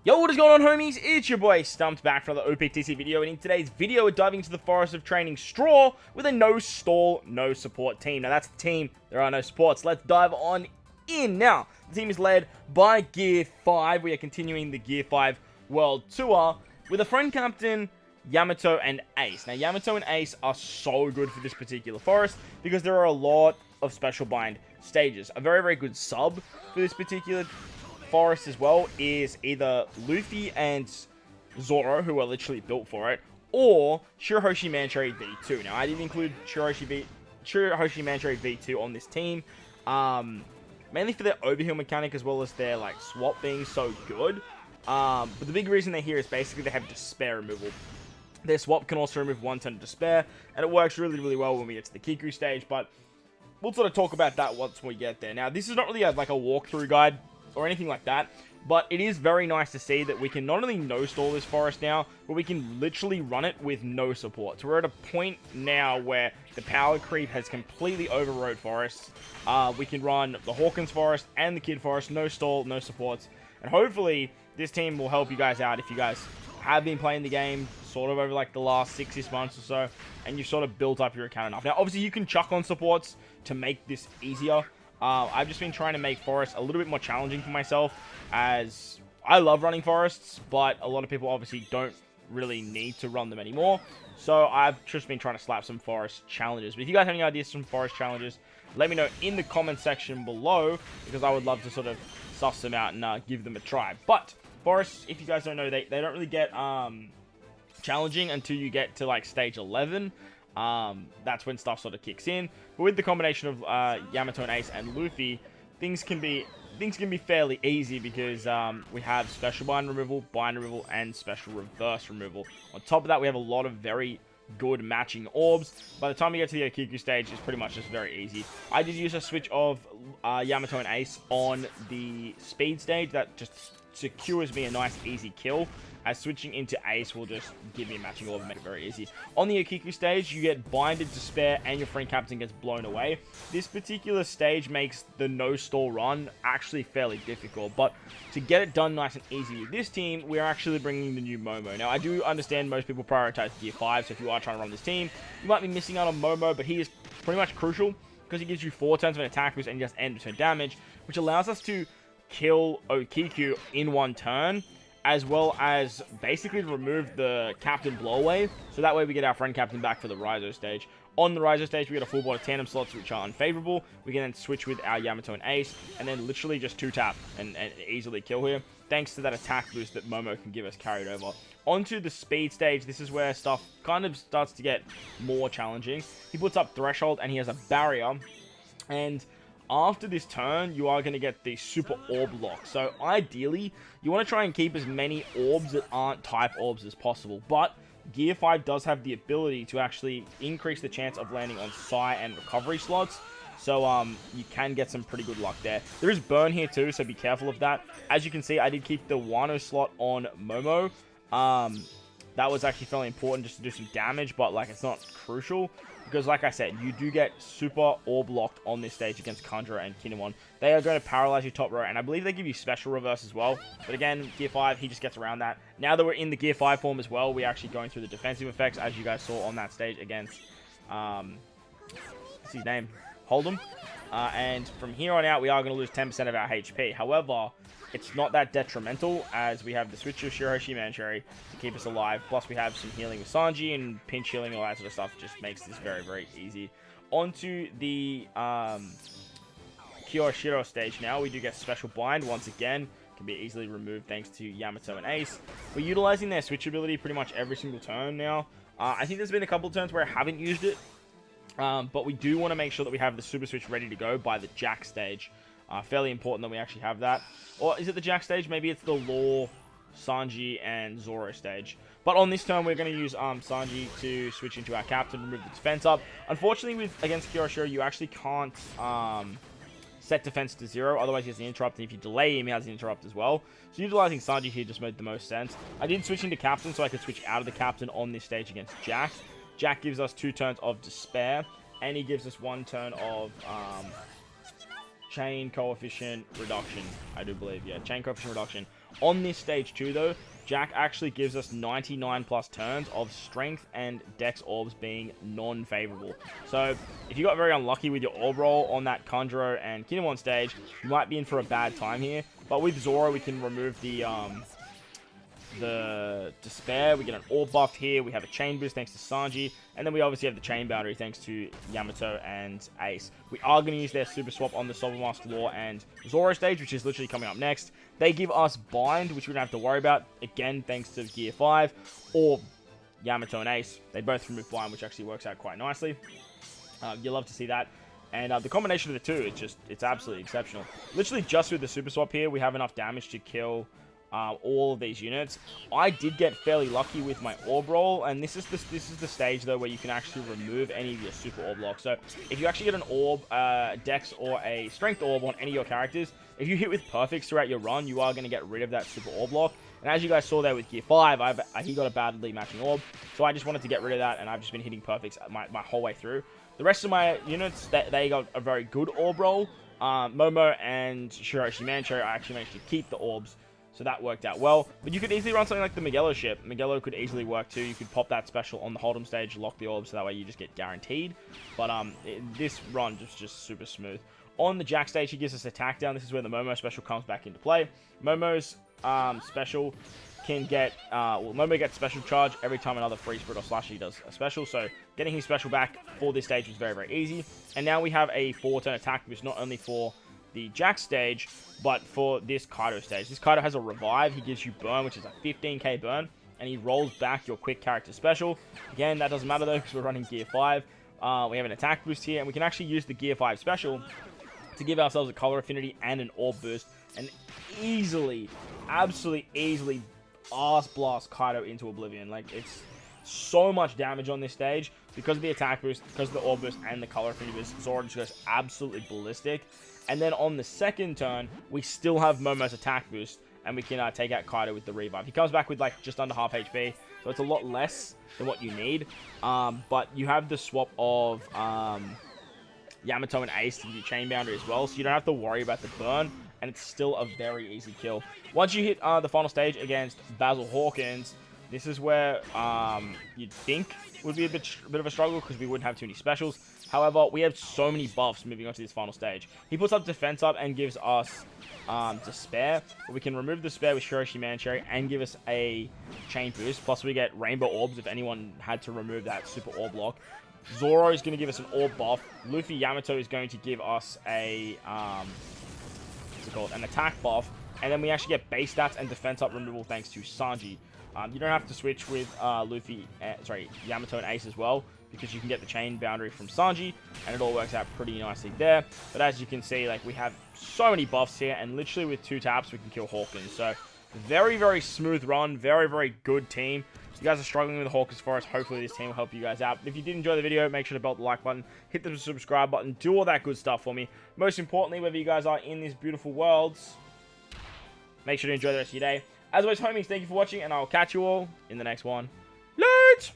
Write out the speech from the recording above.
Yo, what is going on, homies? It's your boy Stumped back for another OPTC video, and in today's video we're diving into the Forest of Training Straw with a no stall, no support team. Now that's the team, there are no supports. Let's dive on in. Now, the team is led by Gear 5. We are continuing the Gear 5 World Tour with a friend captain, Yamato and Ace. Now, Yamato and Ace are so good for this particular forest because there are a lot of special bind stages. A very, very good sub for this particular forest as well is either Luffy and Zoro, who are literally built for it, or Shirahoshi Mancherry V2. Now, I didn't include Shirahoshi Mancherry V2 on this team, mainly for their overheal mechanic as well as their like swap being so good. But the big reason they're here is basically they have Despair removal. Their swap can also remove one turn of Despair, and it works really, really well when we get to the Kiku stage, but we'll sort of talk about that once we get there. Now, this is not really like a walkthrough guide or anything like that, but it is very nice to see that we can not only no-stall this forest now, but we can literally run it with no support. So we're at a point now where the power creep has completely overrode forests. We can run the Hawkins forest and the Kid forest, no stall, no supports, and hopefully this team will help you guys out if you guys have been playing the game sort of over like the last 6 months or so, and you've sort of built up your account enough. Now, obviously you can chuck on supports to make this easier. I've just been trying to make forests a little bit more challenging for myself, as I love running forests, but a lot of people obviously don't really need to run them anymore. So I've just been trying to slap some forest challenges. But if you guys have any ideas for some forest challenges, let me know in the comment section below, because I would love to sort of suss them out and give them a try. But forests, if you guys don't know, they don't really get challenging until you get to like stage 11. That's when stuff sort of kicks in. But with the combination of Yamato and Ace and Luffy, things can be fairly easy because we have special bind removal, and special reverse removal. On top of that, we have a lot of very good matching orbs. By the time we get to the Okiku stage, it's pretty much just very easy. I did use a switch of Yamato and Ace on the speed stage. That just secures me a nice easy kill, as switching into Ace will just give me a matching orb and make it very easy. On the Okiku stage, you get Binded, Despair, and your friend captain gets blown away. This particular stage makes the no-stall run actually fairly difficult, but to get it done nice and easy with this team, we're actually bringing the new Momo. Now, I do understand most people prioritize Gear 5, so if you are trying to run this team, you might be missing out on Momo, but he is pretty much crucial because he gives you 4 turns of an attack boost and just end turn damage, which allows us to kill Okiku in one turn, as well as basically to remove the captain blowaway, so that way we get our friend captain back for the Raizo stage. On the Raizo stage, we get a full board of tandem slots which are unfavorable. We can then switch with our Yamato and Ace, and then literally just 2-tap and easily kill here, thanks to that attack boost that Momo can give us carried over. Onto the speed stage, this is where stuff kind of starts to get more challenging. He puts up Threshold, and he has a barrier, and after this turn, you are going to get the Super Orb Lock. So ideally, you want to try and keep as many orbs that aren't type orbs as possible. But Gear 5 does have the ability to actually increase the chance of landing on Psi and recovery slots. So you can get some pretty good luck there. There is burn here too, so be careful of that. As you can see, I did keep the Wano slot on Momo. That was actually fairly important just to do some damage, but like it's not crucial. Because like I said, you do get super orb locked on this stage against Conjurer and Kinemon. They are going to paralyze your top row, and I believe they give you special reverse as well. But again, Gear 5, he just gets around that. Now that we're in the Gear 5 form as well, we're actually going through the defensive effects, as you guys saw on that stage against, what's his name? Hold'em. And from here on out, we are going to lose 10% of our HP. However, it's not that detrimental, as we have the switch of Shirahoshi Mancherry to keep us alive. Plus, we have some healing with Sanji, and pinch healing, all that sort of stuff. Just makes this very, very easy. Onto the Kyoshiro stage now. We do get Special Bind once again. Can be easily removed thanks to Yamato and Ace. We're utilizing their switch ability pretty much every single turn now. I think there's been a couple of turns where I haven't used it. But we do want to make sure that we have the Super Switch ready to go by the Jack stage. Fairly important that we actually have that. Or is it the Jack stage? Maybe it's the Law, Sanji, and Zoro stage. But on this turn, we're going to use Sanji to switch into our captain, remove the defense up. Unfortunately, against Kyoshiro, you actually can't set defense to 0. Otherwise, he has the interrupt, and if you delay him, he has the interrupt as well. So utilizing Sanji here just made the most sense. I did switch into captain, so I could switch out of the captain on this stage against Jack. Jack gives us 2 turns of Despair, and he gives us 1 turn of Chain Coefficient Reduction, I do believe. Yeah, Chain Coefficient Reduction On this stage 2, though, Jack actually gives us 99 plus turns of strength and dex orbs being non-favorable. So if you got very unlucky with your orb roll on that Kanjuro and Kinemon stage, you might be in for a bad time here. But with Zoro, we can remove the Despair. We get an orb buff here. We have a chain boost thanks to Sanji. And then we obviously have the chain boundary thanks to Yamato and Ace. We are going to use their super swap on the Sovereign Mask Law and Zoro stage, which is literally coming up next. They give us Bind, which we don't have to worry about. Again, thanks to Gear 5. Or Yamato and Ace. They both remove Bind, which actually works out quite nicely. You'll love to see that. And the combination of the two, it's absolutely exceptional. Literally just with the super swap here, we have enough damage to kill all of these units. I did get fairly lucky with my orb roll, and this is the stage though where you can actually remove any of your super orb locks. So if you actually get an orb, dex, or a strength orb on any of your characters, if you hit with perfects throughout your run, you are going to get rid of that super orb lock. And as you guys saw there with Gear 5, he got a badly matching orb, so I just wanted to get rid of that, and I've just been hitting perfects my whole way through. The rest of my units, they got a very good orb roll. Momo and Shiroshi Mancho, I actually managed to keep the orbs, so that worked out well. But you could easily run something like the Magello ship. Magello could easily work too. You could pop that special on the Hold'em stage, lock the orbs, so that way you just get guaranteed. But this run just super smooth. On the Jack stage, he gives us attack down. This is where the Momo special comes back into play. Momo's special can get, Momo gets special charge every time another Free Spirit or Slushy does a special, so getting his special back for this stage was very, very easy. And now we have a 4-turn attack boost, not only for the Jack stage, but for this Kaido stage. This Kaido has a revive. He gives you burn, which is a 15k burn, and he rolls back your quick character special. Again, that doesn't matter though, because we're running Gear 5. We have an attack boost here, and we can actually use the Gear 5 special to give ourselves a color affinity and an orb boost, and easily, absolutely easily ass blast Kaido into oblivion. Like, it's so much damage on this stage because of the attack boost, because of the orb boost, and the color affinity boost. Zoro just goes absolutely ballistic. And then on the second turn, we still have Momo's attack boost, and we can take out Kaido with the revive. He comes back with like just under half HP, so it's a lot less than what you need. But you have the swap of Yamato and Ace to give you chain boundary as well, so you don't have to worry about the burn, and it's still a very easy kill. Once you hit the final stage against Basil Hawkins, this is where you'd think would be a bit of a struggle because we wouldn't have too many specials. However, we have so many buffs moving on to this final stage. He puts up defense up and gives us Despair. But we can remove Despair with Shiroshi Mancherry and give us a chain boost. Plus, we get Rainbow Orbs if anyone had to remove that super orb lock. Zoro is going to give us an orb buff. Luffy Yamato is going to give us a an attack buff, and then we actually get base stats and defense up removal thanks to Sanji. You don't have to switch with Yamato and Ace as well, because you can get the chain boundary from Sanji, and it all works out pretty nicely there. But as you can see, like, we have so many buffs here, and literally with 2 taps we can kill Hawkins. So very, very smooth run, very, very good team. If you guys are struggling with Hawkins Forest, hopefully this team will help you guys out. If you did enjoy the video, make sure to belt the like button, hit the subscribe button, do all that good stuff for me. Most importantly, whether you guys are in these beautiful worlds, make sure to enjoy the rest of your day. As always, homies, thank you for watching, and I'll catch you all in the next one. Later!